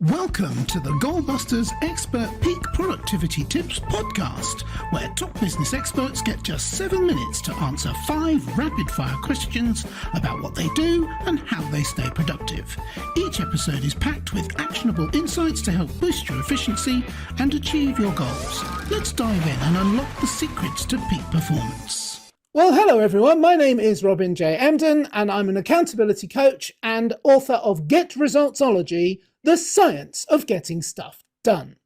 Welcome to the Goalbusters Expert Peak Productivity Tips podcast, where top business experts get just 7 minutes to answer 5 rapid-fire questions about what they do and how they stay productive. Each episode is packed with actionable insights to help boost your efficiency and achieve your goals. Let's dive in and unlock the secrets to peak performance. Well, hello everyone. My name is Robin J. Emden, and I'm an accountability coach and author of Get Resultsology, the science of getting stuff done.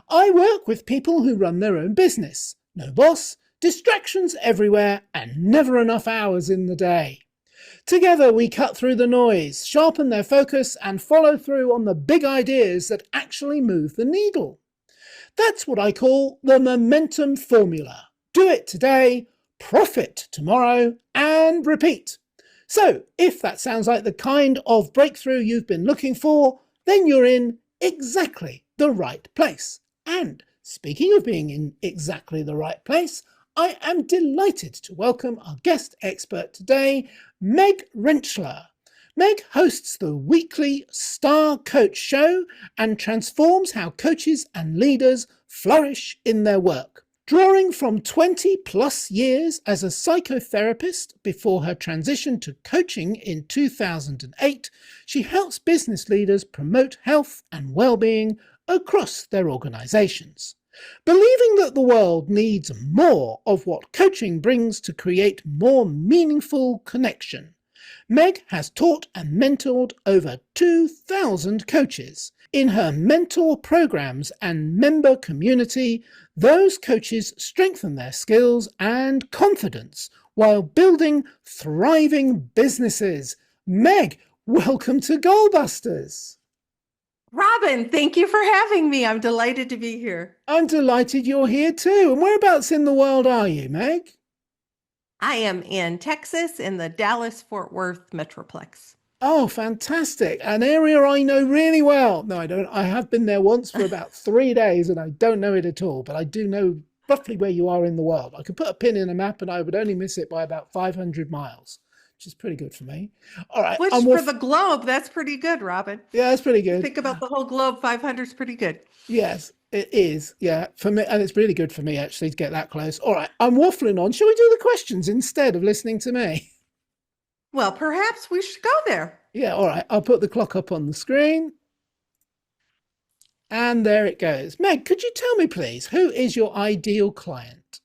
I work with people who run their own business. No boss, distractions everywhere, and never enough hours in the day. Together we cut through the noise, sharpen their focus, and follow through on the big ideas that actually move the needle. That's what I call the momentum formula. Do it today, profit tomorrow, and repeat. So, if that sounds like the kind of breakthrough you've been looking for, then you're in exactly the right place. And speaking of being in exactly the right place, I am delighted to welcome our guest expert today, Meg Rentschler. Meg hosts the weekly Star Coach Show and transforms how coaches and leaders flourish in their work. Drawing from 20 plus years as a psychotherapist before her transition to coaching in 2008, she helps business leaders promote health and well-being across their organizations. Believing that the world needs more of what coaching brings to create more meaningful connection, Meg has taught and mentored over 2,000 coaches. In her mentor programs and member community, those coaches strengthen their skills and confidence while building thriving businesses. Meg, welcome to Goalbusters. Robin, thank you for having me. I'm delighted to be here. I'm delighted you're here too. And whereabouts in the world are you, Meg? I am in Texas in the Dallas-Fort Worth Metroplex. Oh, fantastic. An area I know really well. No, I don't. I have been there once for about 3 days and I don't know it at all, but I do know roughly where you are in the world. I could put a pin in a map and I would only miss it by about 500 miles, which is pretty good for me. All right. Which for the globe, that's pretty good, Robin. Yeah, that's pretty good. Think about the whole globe, 500 is pretty good. Yes, it is. Yeah, for me. And it's really good for me actually to get that close. All right. I'm waffling on. Shall we do the questions instead of listening to me? Well, perhaps we should go there. Yeah, all right. I'll put the clock up on the screen. And there it goes. Meg, could you tell me, please, who is your ideal client?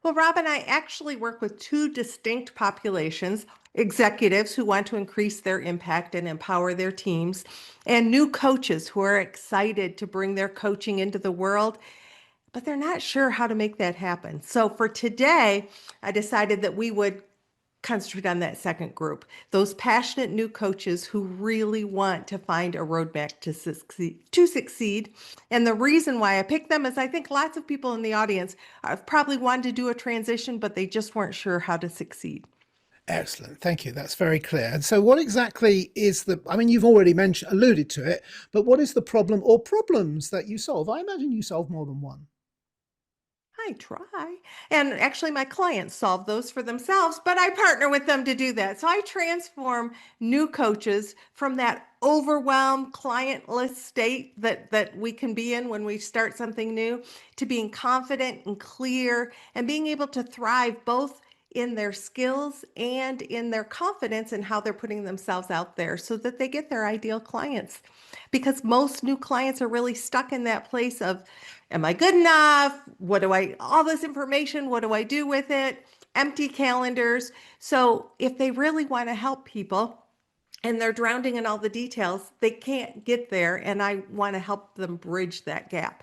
Well, Robin, I actually work with 2 distinct populations: executives who want to increase their impact and empower their teams, and new coaches who are excited to bring their coaching into the world, but they're not sure how to make that happen. So for today, I decided that we would concentrate on that second group, those passionate new coaches who really want to find a roadmap to succeed. And the reason why I picked them is I think lots of people in the audience have probably wanted to do a transition, but they just weren't sure how to succeed. Excellent. Thank you. That's very clear. And so what exactly is you've already alluded to it, but what is the problem or problems that you solve? I imagine you solve more than one. I try. And actually my clients solve those for themselves, but I partner with them to do that. So I transform new coaches from that overwhelmed clientless state that we can be in when we start something new to being confident and clear and being able to thrive both in their skills and in their confidence in how they're putting themselves out there so that they get their ideal clients. Because most new clients are really stuck in that place of, am I good enough? All this information, what do I do with it? Empty calendars. So if they really want to help people and they're drowning in all the details, they can't get there. And I want to help them bridge that gap.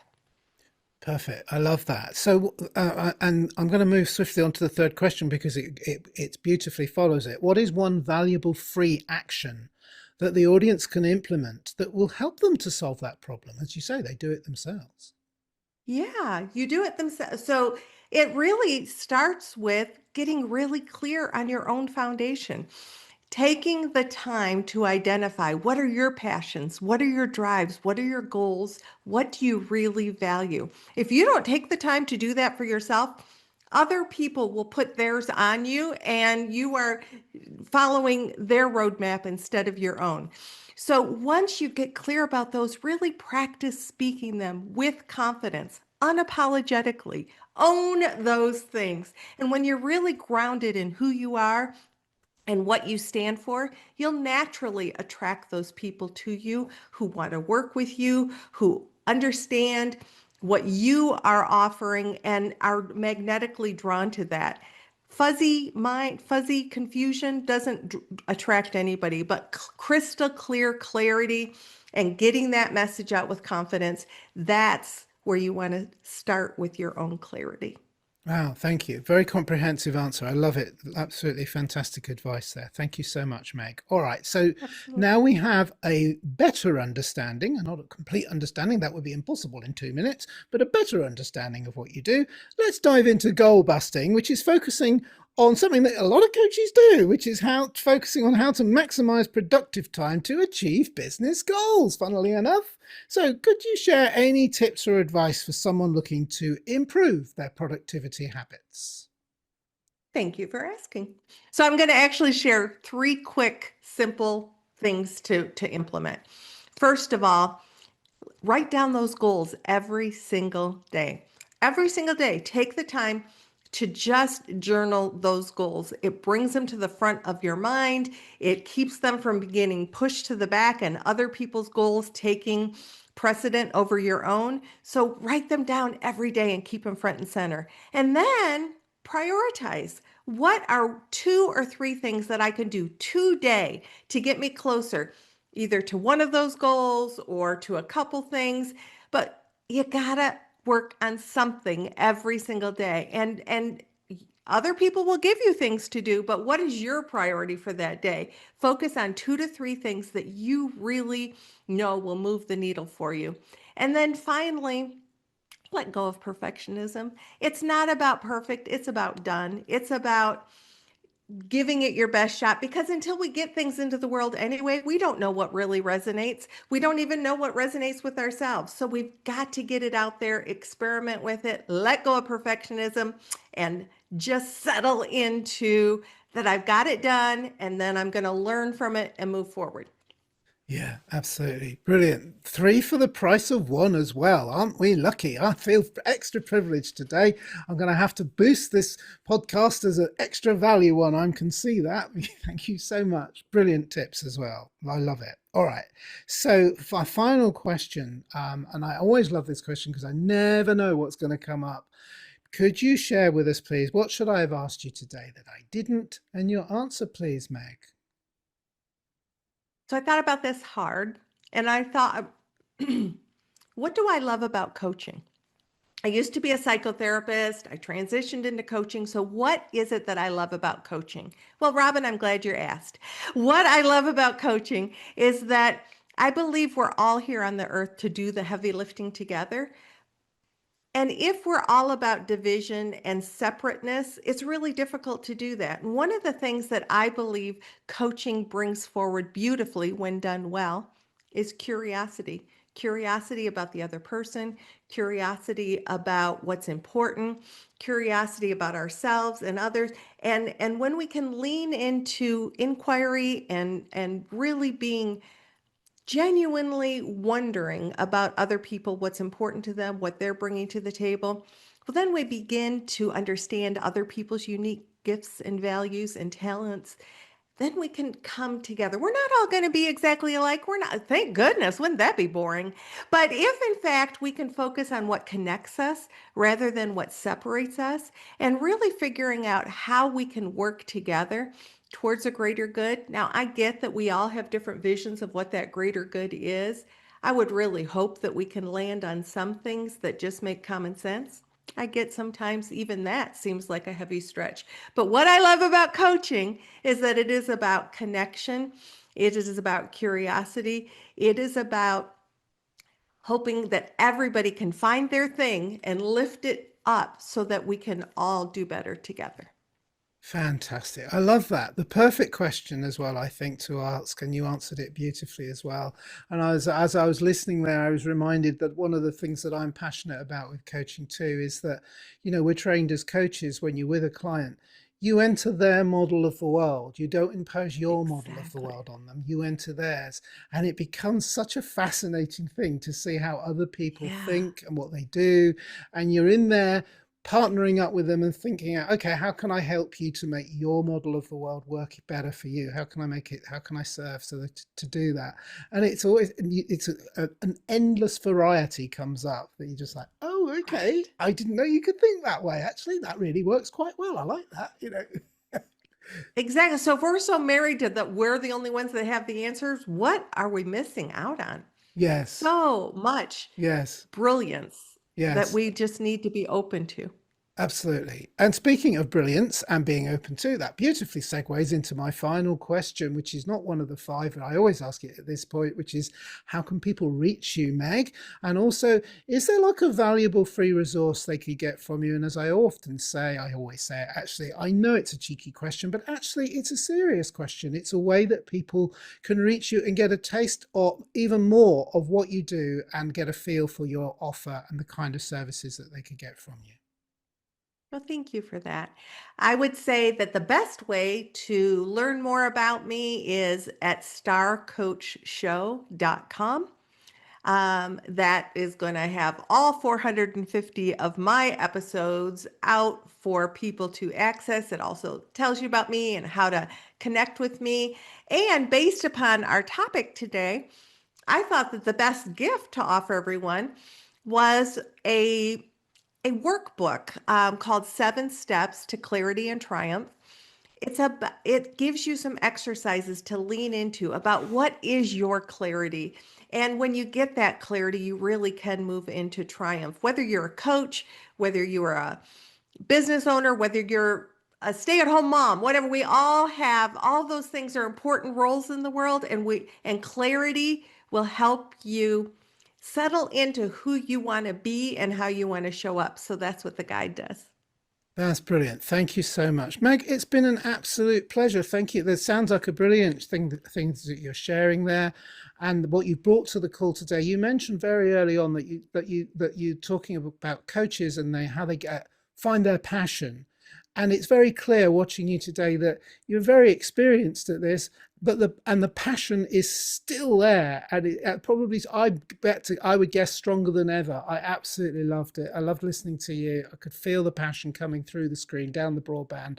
Perfect. I love that. So, and I'm going to move swiftly on to the third question because it beautifully follows it. What is one valuable free action that the audience can implement that will help them to solve that problem? As you say, they do it themselves. Yeah, you do it themselves. So it really starts with getting really clear on your own foundation. Taking the time to identify what are your passions, what are your drives, what are your goals, what do you really value? If you don't take the time to do that for yourself, other people will put theirs on you and you are following their roadmap instead of your own. So once you get clear about those, really practice speaking them with confidence, unapologetically. Own those things. And when you're really grounded in who you are and what you stand for, you'll naturally attract those people to you who want to work with you, who understand what you are offering and are magnetically drawn to that. Fuzzy mind, fuzzy confusion doesn't attract anybody, but crystal clear clarity and getting that message out with confidence, that's where you want to start with your own clarity. Wow, thank you. Very comprehensive answer. I love it. Absolutely fantastic advice there. Thank you so much, Meg. All right, so Absolutely. now we have a better understanding, and not a complete understanding, that would be impossible in 2 minutes, but a better understanding of what you do. Let's dive into goal busting, which is focusing on something that a lot of coaches do, which is focusing on how to maximize productive time to achieve business goals, funnily enough. So could you share any tips or advice for someone looking to improve their productivity habits? Thank you for asking. So I'm going to actually share 3 quick, simple things to implement. First of all, write down those goals every single day. Every single day, take the time to just journal those goals. It brings them to the front of your mind. It keeps them from getting pushed to the back and other people's goals taking precedent over your own. So write them down every day and keep them front and center. And then prioritize. What are 2 or 3 things that I can do today to get me closer, either to one of those goals or to a couple things? But you gotta work on something every single day. And other people will give you things to do, but what is your priority for that day? Focus on 2 to 3 things that you really know will move the needle for you. And then finally, let go of perfectionism. It's not about perfect, it's about done. It's about giving it your best shot, because until we get things into the world anyway, we don't know what really resonates. We don't even know what resonates with ourselves. So we've got to get it out there, experiment with it, let go of perfectionism, and just settle into that I've got it done, and then I'm going to learn from it and move forward. Yeah, absolutely. Brilliant. 3 for the price of 1 as well. Aren't we lucky? I feel extra privileged today. I'm going to have to boost this podcast as an extra value one. I can see that. Thank you so much. Brilliant tips as well. I love it. All right. So for our final question, and I always love this question because I never know what's going to come up. Could you share with us, please, what should I have asked you today that I didn't? And your answer, please, Meg. So I thought about this hard, and I thought, what do I love about coaching? I used to be a psychotherapist. I transitioned into coaching. So, what is it that I love about coaching? Well, Robin, I'm glad you're asked. What I love about coaching is that I believe we're all here on the earth to do the heavy lifting together. And if we're all about division and separateness, it's really difficult to do that. And one of the things that I believe coaching brings forward beautifully when done well is curiosity. Curiosity about the other person, curiosity about what's important, curiosity about ourselves and others. And when we can lean into inquiry and really being genuinely wondering about other people, what's important to them, what they're bringing to the table, well, then we begin to understand other people's unique gifts and values and talents. Then we can come together. We're not all going to be exactly alike. We're not, thank goodness, wouldn't that be boring? But if in fact we can focus on what connects us rather than what separates us, and really figuring out how we can work together towards a greater good. Now, I get that we all have different visions of what that greater good is. I would really hope that we can land on some things that just make common sense. I get sometimes even that seems like a heavy stretch. But what I love about coaching is that it is about connection, it is about curiosity, it is about hoping that everybody can find their thing and lift it up so that we can all do better together. Fantastic. I love that. The perfect question as well, I think, to ask, and you answered it beautifully as well. And as I was listening there, I was reminded that one of the things that I'm passionate about with coaching too is that, we're trained as coaches when you're with a client. You enter their model of the world. You don't impose your model of the Exactly. world on them. You enter theirs. And it becomes such a fascinating thing to see how other people Yeah. think and what they do. And you're in there partnering up with them and thinking, okay, how can I help you to make your model of the world work better for you? How can I make it, how can I serve so that to do that? And it's always, an endless variety comes up that you're just like, oh, okay, Right. I didn't know you could think that way. Actually, that really works quite well. I like that, Exactly. So if we're so married to that we're the only ones that have the answers, what are we missing out on? Yes, So much yes, brilliance that yes. we just need to be open to. Absolutely. And speaking of brilliance and being open to that, beautifully segues into my final question, which is not one of the five, but I always ask it at this point, which is how can people reach you, Meg? And also, is there like a valuable free resource they could get from you? And as I always say it, actually, I know it's a cheeky question, but actually it's a serious question. It's a way that people can reach you and get a taste or even more of what you do and get a feel for your offer and the kind of services that they could get from you. Well, thank you for that. I would say that the best way to learn more about me is at starcoachshow.com. That is going to have all 450 of my episodes out for people to access. It also tells you about me and how to connect with me. And based upon our topic today, I thought that the best gift to offer everyone was a workbook called 7 Steps to Clarity and Triumph. It gives you some exercises to lean into about what is your clarity. And when you get that clarity, you really can move into triumph. Whether you're a coach, whether you're a business owner, whether you're a stay-at-home mom, whatever, we all have, all those things are important roles in the world, and clarity will help you settle into who you want to be and how you want to show up. So that's what the guide does. That's brilliant. Thank you so much, Meg. It's been an absolute pleasure. Thank you. That sounds like a brilliant things that you're sharing there, and what you brought to the call today. You mentioned very early on that you talking about coaches and how they find their passion, and it's very clear watching you today that you're very experienced at this, but the passion is still there, and it probably, I would guess, stronger than ever. I absolutely loved it. I loved listening to you. I could feel the passion coming through the screen, down the broadband,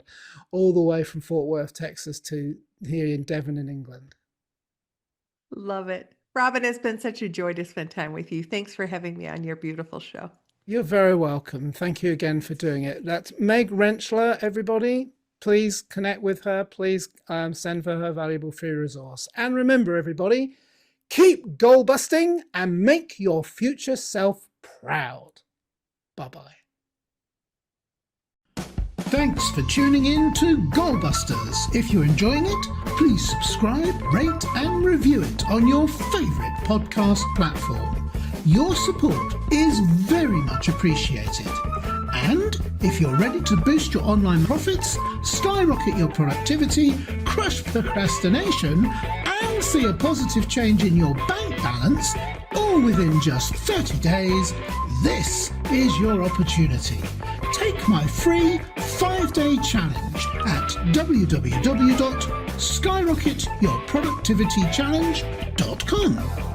all the way from Fort Worth, Texas to here in Devon in England. Love it. Robin, it's been such a joy to spend time with you. Thanks for having me on your beautiful show. You're very welcome. Thank you again for doing it. That's Meg Rentschler, everybody. Please connect with her. Please send for her valuable free resource. And remember, everybody, keep goal busting and make your future self proud. Bye-bye. Thanks for tuning in to Goalbusters. If you're enjoying it, please subscribe, rate and review it on your favourite podcast platform. Your support is very much appreciated. And if you're ready to boost your online profits, skyrocket your productivity, crush procrastination, and see a positive change in your bank balance, all within just 30 days, this is your opportunity. Take my free 5-day challenge at www.skyrocketyourproductivitychallenge.com.